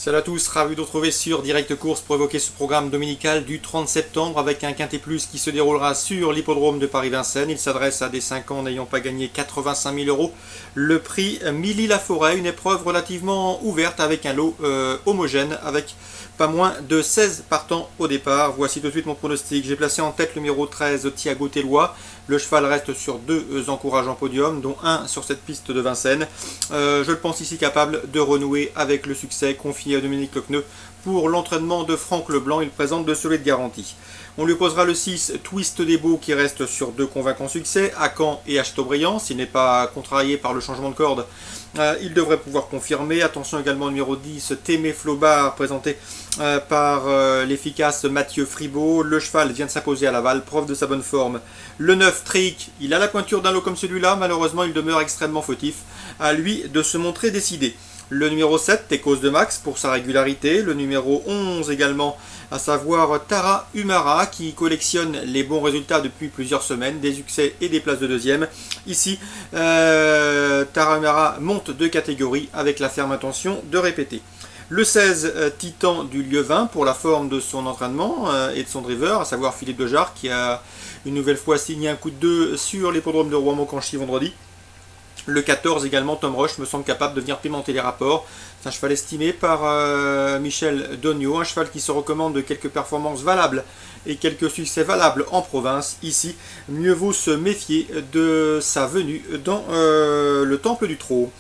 Salut à tous, ravi de vous retrouver sur Direct Course pour évoquer ce programme dominical du 30 septembre avec un Quintet Plus qui se déroulera sur l'hippodrome de Paris-Vincennes. Il s'adresse à des 5 ans n'ayant pas gagné 85 000 euros. Le prix Milly-la-Forêt, une épreuve relativement ouverte avec un lot homogène avec pas moins de 16 partants au départ. Voici tout de suite mon pronostic. J'ai placé en tête le numéro 13, Thiago Tellois. Le cheval reste sur deux encourageants podiums, dont un sur cette piste de Vincennes. Je le pense ici capable de renouer avec le succès confié à Dominique Lecneux pour l'entraînement de Franck Leblanc. Il présente de solides garanties. On lui posera le 6, Twist des Beaux, qui reste sur deux convaincants succès, Acan et Chateaubriand. S'il n'est pas contrarié par le changement de corde, il devrait pouvoir confirmer. Attention également au numéro 10, Témé Flobar, présenté par l'efficace Mathieu Fribaud. Le cheval vient de s'imposer à Laval, preuve de sa bonne forme. Le 9, Trick, il a la pointure d'un lot comme celui-là, malheureusement il demeure extrêmement fautif. À lui de se montrer décidé. Le numéro 7, Técos de Max, pour sa régularité. Le numéro 11 également, à savoir Tara Umara, qui collectionne les bons résultats depuis plusieurs semaines, des succès et des places de deuxième. Ici, Tara Umara monte de catégorie avec la ferme intention de répéter. Le 16, Titan du Lieuvin, pour la forme de son entraînement et de son driver, à savoir Philippe Dejarre, qui a une nouvelle fois signé un coup de 2 sur l'hippodrome de Rouen-Maucanchy vendredi. Le 14 également, Tom Rush me semble capable de venir pimenter les rapports. C'est un cheval estimé par Michel Dogno, un cheval qui se recommande de quelques performances valables et quelques succès valables en province. Ici, mieux vaut se méfier de sa venue dans le Temple du Trot.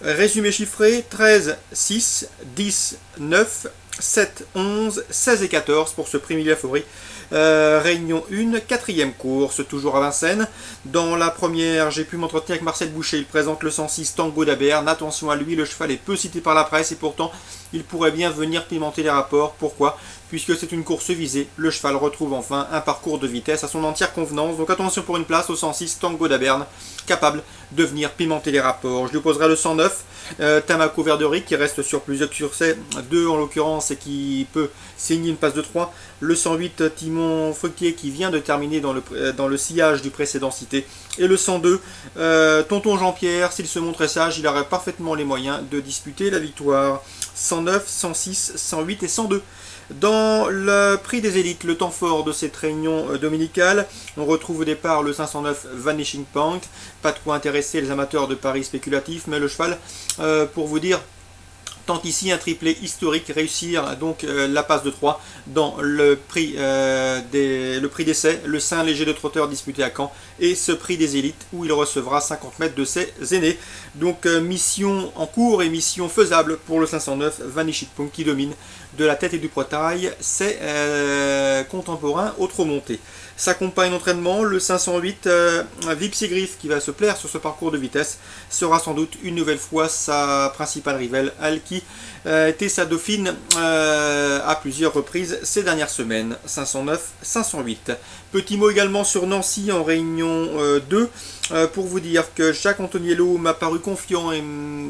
Résumé chiffré, 13, 6, 10, 9, 7, 11, 16 et 14 pour ce prix Milly-la-Forêt. Réunion 1, quatrième course, toujours à Vincennes. Dans la première, j'ai pu m'entretenir avec Marcel Boucher. Il présente le 106 Tango d'Aberne. Attention à lui, le cheval est peu cité par la presse et pourtant il pourrait bien venir pimenter les rapports. Pourquoi ? Puisque c'est une course visée. Le cheval retrouve enfin un parcours de vitesse à son entière convenance. Donc attention pour une place au 106 Tango d'Aberne, capable de venir pimenter les rapports. Je lui poserai le 109 Tamako Verderic, qui reste sur plusieurs succès, 2 en l'occurrence, et qui peut signer une passe de 3. Le 108 Timon Fructier, qui vient de terminer dans le sillage du précédent cité. Et le 102 Tonton Jean-Pierre, s'il se montrait sage, il aurait parfaitement les moyens de disputer la victoire. 109, 106, 108 et 102. Dans le prix des élites, le temps fort de cette réunion dominicale, on retrouve au départ le 509 Vanishing Point. Pas de quoi intéresser les amateurs de paris spéculatifs, mais le cheval, pour vous dire, tente ici un triplé historique, réussir donc la passe de 3 dans le prix d'essai, le Saint Léger de Trotteur disputé à Caen, et ce prix des élites où il recevra 50 mètres de ses aînés. Donc mission en cours et mission faisable pour le 509 Vanishing Point, qui domine de la tête et du poitrail ses contemporains au trot monté. S'accompagne d'entraînement, le 508 Vipsy-Griff, qui va se plaire sur ce parcours de vitesse, sera sans doute une nouvelle fois sa principale rivale, elle qui était sa dauphine à plusieurs reprises ces dernières semaines. 509, 508. Petit mot également sur Nancy en réunion 2, pour vous dire que Jacques Antoniello m'a paru confiant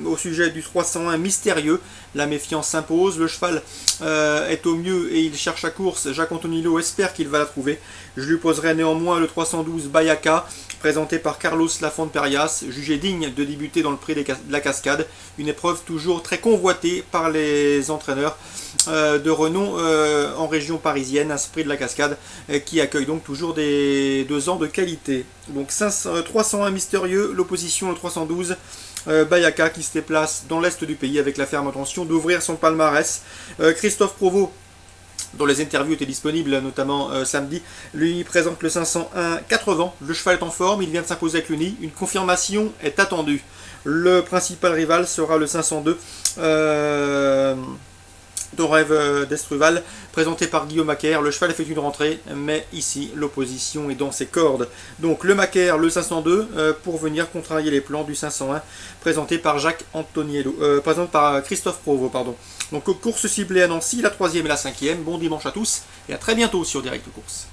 au sujet du 301 mystérieux. La méfiance s'impose, le cheval est au mieux et il cherche la course. Jacques Antoniello espère qu'il va la trouver. Je lui poserai néanmoins le 312 Bayaka, présenté par Carlos Lafont-Perias, jugé digne de débuter dans le prix de la Cascade, une épreuve toujours très convoitée par les entraîneurs de renom en région parisienne, un prix de la Cascade qui accueille donc toujours des 2 ans de qualité. Donc 301 mystérieux, l'opposition le 312 Bayaka, qui se déplace dans l'est du pays avec la ferme intention d'ouvrir son palmarès. Christophe Provost, dont les interviews étaient disponibles notamment samedi, lui présente le 501 80. Le cheval est en forme, il vient de s'imposer avec l'Uni, une confirmation est attendue. Le principal rival sera le 502 Rêve d'Estruval, présenté par Guillaume Macaire. Le cheval effectue une rentrée, mais ici l'opposition est dans ses cordes. Donc le Macaire, le 502, pour venir contrarier les plans du 501, présenté par Jacques Antoniello, présenté par Christophe Provost, pardon. Donc course ciblée à Nancy, la 3e et la 5e. Bon dimanche à tous et à très bientôt sur Direct Course.